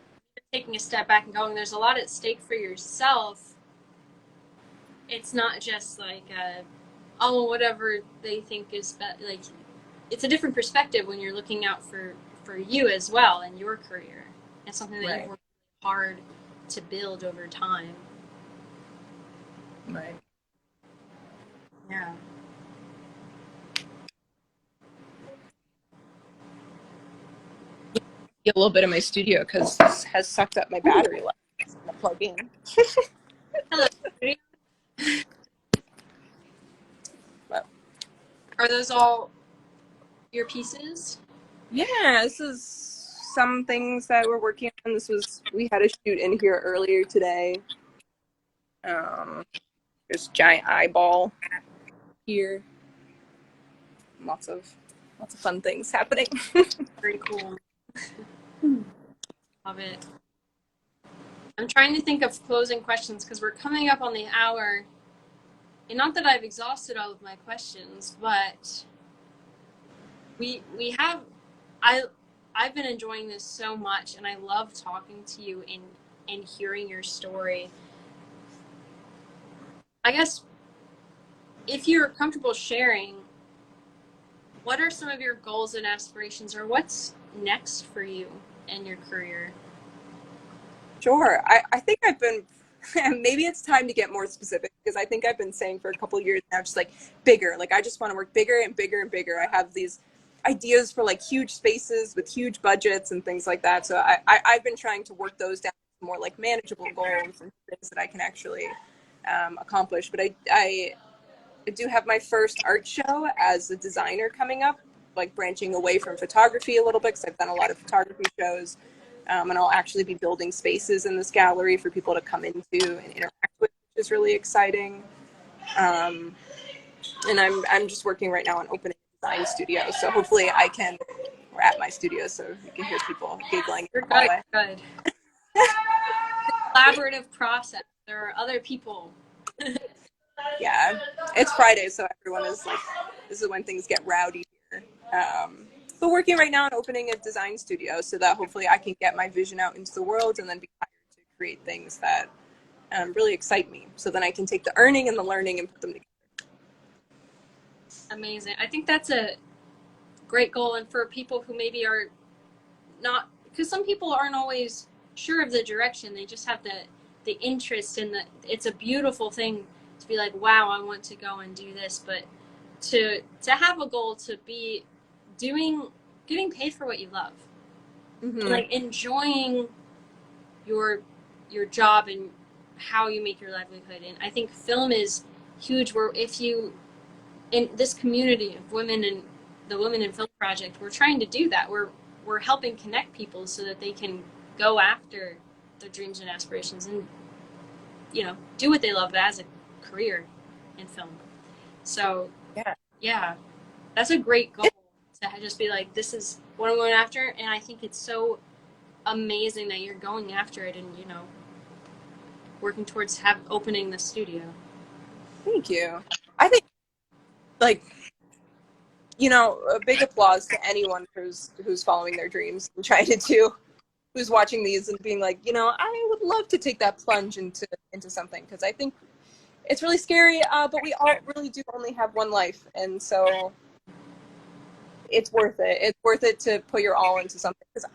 taking a step back and going, there's a lot at stake for yourself. It's not just like oh, whatever they think is like, it's a different perspective when you're looking out for you as well and your career. It's something that Right. you've worked hard to build over time. Right. Yeah. A little bit of my studio because this has sucked up my battery life. I'm gonna plug in. Hello. But, Are those all your pieces? yeah, this is some things that we're working on. We had a shoot in here earlier today. There's a giant eyeball here. Lots of fun things happening. Very cool. Love it. I'm trying to think of closing questions because we're coming up on the hour. And not that I've exhausted all of my questions, but we have I've been enjoying this so much, and I love talking to you and hearing your story. I guess if you're comfortable sharing, what are some of your goals and aspirations, or what's next for you in your career? Sure. I think I've been, maybe it's time to get more specific, because I think I've been saying for a couple of years now, just like bigger. Like I just want to work bigger and bigger and bigger. I have these ideas for like huge spaces with huge budgets and things like that. So I've been trying to work those down to more like manageable goals and things that I can actually accomplish. But I do have my first art show as a designer coming up, like branching away from photography a little bit, because I've done a lot of photography shows. And I'll actually be building spaces in this gallery for people to come into and interact with, which is really exciting. And I'm just working right now on opening a design studio. So hopefully we're at my studio, so you can hear people giggling in the hallway. Good. Collaborative process. There are other people. Yeah, it's Friday, so everyone is like, this is when things get rowdy here. But working right now on opening a design studio so that hopefully I can get my vision out into the world and then be hired to create things that really excite me. So then I can take the earning and the learning and put them together. Amazing. I think that's a great goal. And for people who maybe are not, because some people aren't always sure of the direction. They just have the interest in the, it's a beautiful thing to be like, wow, I want to go and do this. But to have a goal, to be doing, getting paid for what you love, and Mm-hmm. like enjoying your your job and how you make your livelihood. And I think film is huge, where if you, in this community of women and the Women in Film Project, we're trying to do that. We're helping connect people so that they can go after their dreams and aspirations, and do what they love as a career in film. So Yeah. yeah, that's a great goal, to just be like, this is what I'm going after. And I think it's so amazing that you're going after it, and working towards opening the studio. Thank you. I think, like, a big applause to anyone who's following their dreams and trying to do, who's watching these and being like, I would love to take that plunge into something, because I think it's really scary, but we all really do only have one life, and so it's worth it. It's worth it to put your all into something, because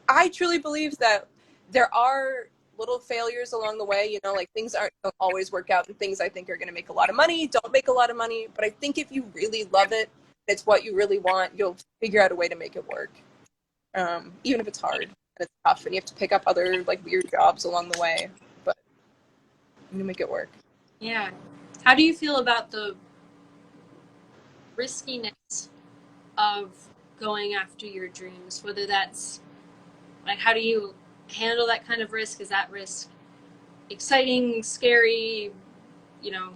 I truly believe that there are little failures along the way. Like, things don't always work out, and things I think are going to make a lot of money don't make a lot of money. But I think if you really love it, it's what you really want, you'll figure out a way to make it work. Even if it's hard and it's tough, and you have to pick up other like weird jobs along the way, but you make it work. Yeah. How do you feel about the riskiness of going after your dreams? Whether that's like, how do you handle that kind of risk? Is that risk exciting, scary, you know,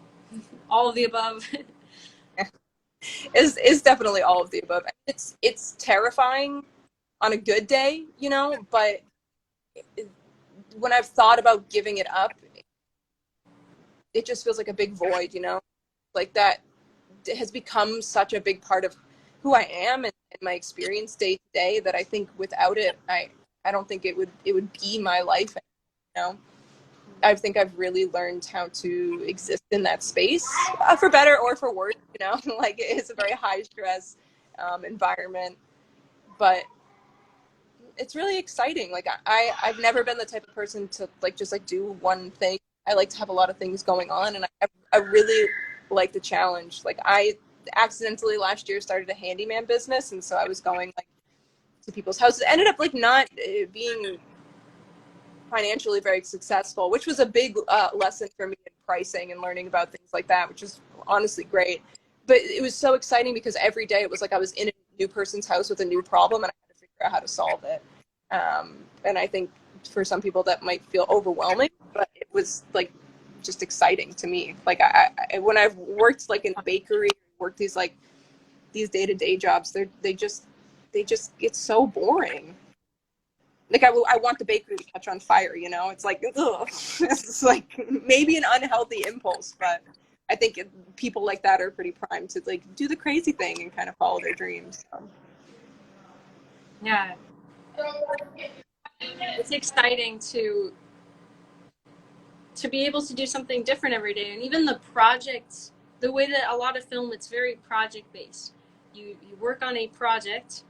all of the above? Is definitely all of the above. It's terrifying on a good day, but when I've thought about giving it up, it just feels like a big void, like that has become such a big part of who I am and my experience day to day, that I think without it, I don't think it would be my life, you know. I think I've really learned how to exist in that space, for better or for worse, like, it's a very high stress environment, but it's really exciting. Like, I've never been the type of person to like just like do one thing. I like to have a lot of things going on, and I really like the challenge. Like, I accidentally last year started a handyman business, and so I was going like to people's houses. It ended up like not being financially very successful, which was a big lesson for me in pricing and learning about things like that, which is honestly great. But it was so exciting because every day it was like I was in a new person's house with a new problem, and I had to figure out how to solve it. And I think for some people that might feel overwhelming, but it was like just exciting to me. Like, when I've worked like in a bakery, worked these day-to-day jobs, they just get so boring. Like, I want the bakery to catch on fire, It's like, ugh. It's like maybe an unhealthy impulse, but I think people like that are pretty primed to like do the crazy thing and kind of follow their dreams. So. Yeah, it's exciting to be able to do something different every day. And even the projects, the way that a lot of film, it's very project based. You work on a project,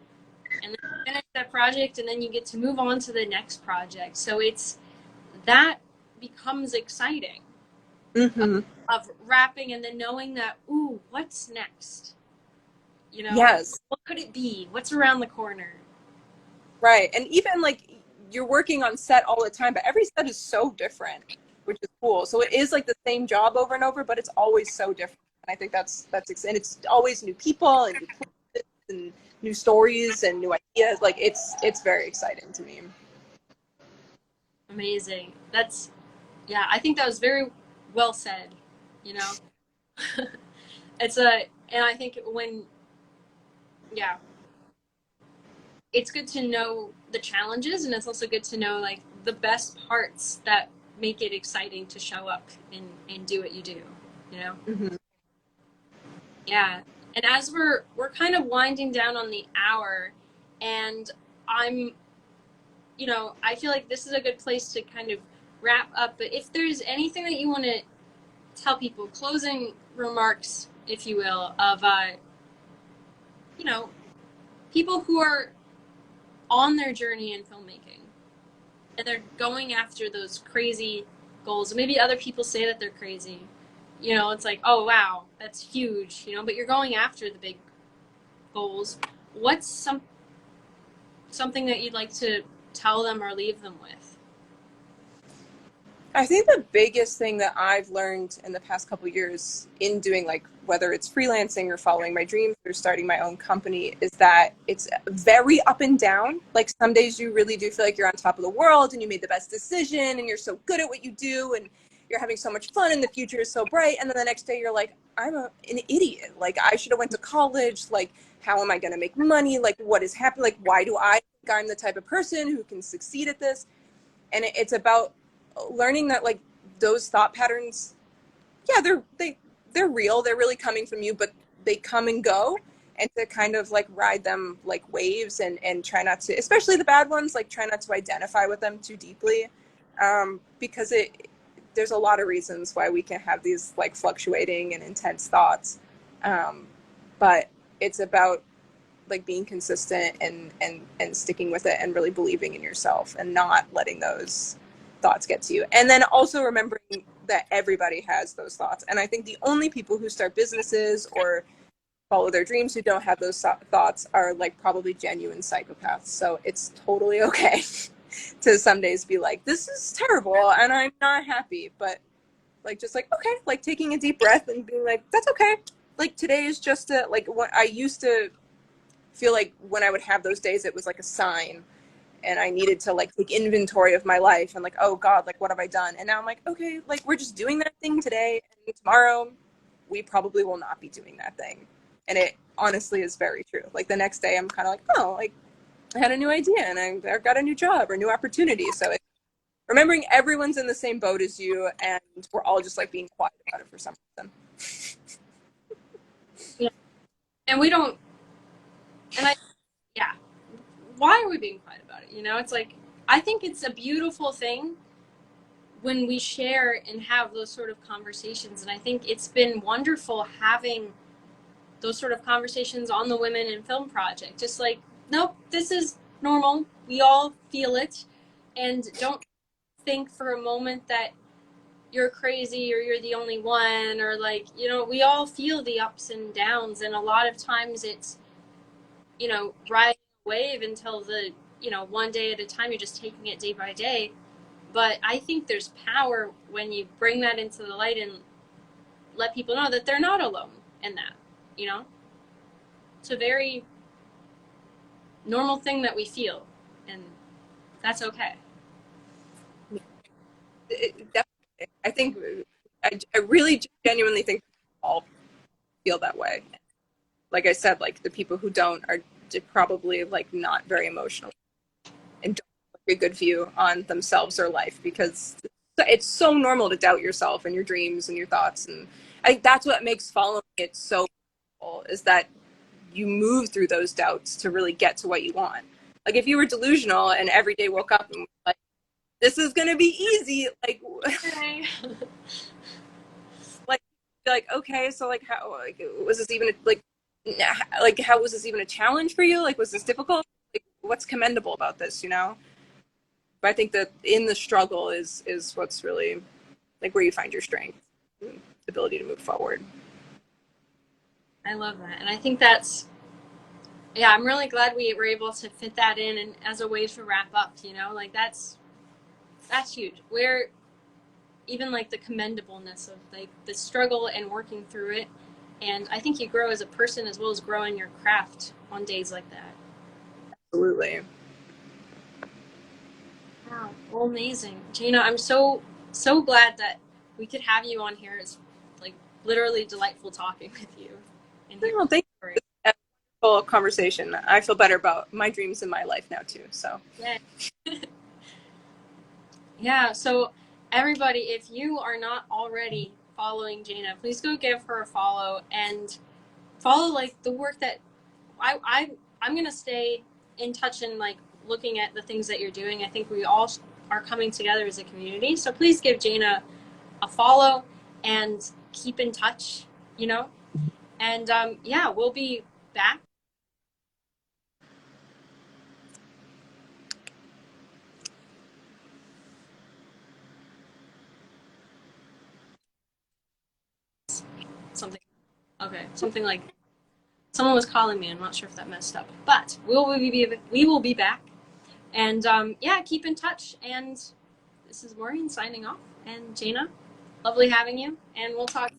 and then you finish that project, and then you get to move on to the next project. So it's that becomes exciting, Mm-hmm. of wrapping and then knowing that, ooh, what's next? Yes. What could it be? What's around the corner? Right. And even like you're working on set all the time, but every set is so different, which is cool. So it is like the same job over and over, but it's always so different. And I think that's exciting. It's always new people and new places and new stories and new ideas. Like, it's very exciting to me. Amazing. Yeah, I think that was very well said. You know, and I think yeah, it's good to know the challenges, and it's also good to know like the best parts that make it exciting to show up and do what you do. You know, Mm-hmm. yeah. And as we're kind of winding down on the hour, and I'm, I feel like this is a good place to kind of wrap up. But if there's anything that you want to tell people, closing remarks, if you will, of you know people who are on their journey in filmmaking, and they're going after those crazy goals. Maybe other people say that they're crazy. You know, it's like, oh wow, that's huge, you know, but you're going after the big goals. What's something that you'd like to tell them or leave them with? I think the biggest thing that I've learned in the past couple of years in doing, like, whether it's freelancing or following my dreams or starting my own company, is that it's very up and down. Like, some days you really do feel like you're on top of the world and you made the best decision and you're so good at what you do and you're having so much fun and the future is so bright. And then the next day you're like, an idiot. Like, I should have went to college. Like, how am I going to make money? Like, what is happening? Like, why do I think I'm the type of person who can succeed at this? And it's about learning that, like, those thought patterns, yeah, they're real, they're really coming from you, but they come and go, and to kind of like ride them like waves, and try not to, especially the bad ones, like try not to identify with them too deeply, because there's a lot of reasons why we can have these like fluctuating and intense thoughts, but it's about like being consistent and sticking with it and really believing in yourself and not letting those thoughts get to you. And then also remembering that everybody has those thoughts. And I think the only people who start businesses or follow their dreams who don't have those thoughts are like probably genuine psychopaths. So it's totally okay to some days be like, this is terrible and I'm not happy. But like, just like, okay, like taking a deep breath and being like, that's okay. Like, today is just a, like, what I used to feel like when I would have those days, it was like a sign, and I needed to like take inventory of my life and like, oh God, like, what have I done? And now I'm like, okay, like, we're just doing that thing today, and tomorrow we probably will not be doing that thing. And it honestly is very true. Like, the next day I'm kind of like, oh, like, I had a new idea and I got a new job or new opportunity. So it's remembering everyone's in the same boat as you, and we're all just like being quiet about it for some reason. Yeah. And we don't, and I, yeah, why are we being quiet about it? You know, it's like, I think it's a beautiful thing when we share and have those sort of conversations. And I think it's been wonderful having those sort of conversations on the Women in Film Project. Just like, nope, this is normal. We all feel it. And don't think for a moment that you're crazy or you're the only one, or like, you know, we all feel the ups and downs. And a lot of times it's, you know, riding a wave until the, you know, one day at a time, you're just taking it day by day. But I think there's power when you bring that into the light and let people know that they're not alone in that, you know? It's a very normal thing that we feel, and that's okay. Definitely. I think I really genuinely think we all feel that way. Like I said, like, the people who don't are probably like not very emotional and don't have like a good view on themselves or life, because it's so normal to doubt yourself and your dreams and your thoughts. And I think that's what makes following it so cool, is that you move through those doubts to really get to what you want. Like, if you were delusional and every day woke up and was like, this is going to be easy, like, Okay. like, okay, so like, how, like, was this even like, how was this even a challenge for you? Like, was this difficult? Like, what's commendable about this, you know? But I think that in the struggle is what's really like where you find your strength, and ability to move forward. I love that. And I think that's, yeah, I'm really glad we were able to fit that in and as a way to wrap up, you know, like that's huge. Where even like the commendableness of like the struggle and working through it. And I think you grow as a person as well as grow in your craft on days like that. Absolutely. Wow. Well, amazing. Jaina, I'm so glad that we could have you on here. It's like literally delightful talking with you. And hearing Well, thank your you for this wonderful conversation. I feel better about my dreams in my life now too. So story. Yeah. Yeah, so everybody, if you are not already following Jaina, please go give her a follow and follow like the work that I'm gonna stay in touch and like looking at the things that you're doing. I think we all are coming together as a community. So please give Jaina a follow and keep in touch, you know? And yeah, we'll be back Okay, something like someone was calling me. I'm not sure if that messed up, but we will be back, and yeah, keep in touch. And this is Maureen signing off, and Jaina, lovely having you, and we'll talk.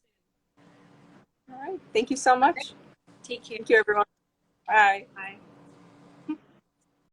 All right. Thank you so Okay, much. take care. Thank you, everyone. Bye. Bye.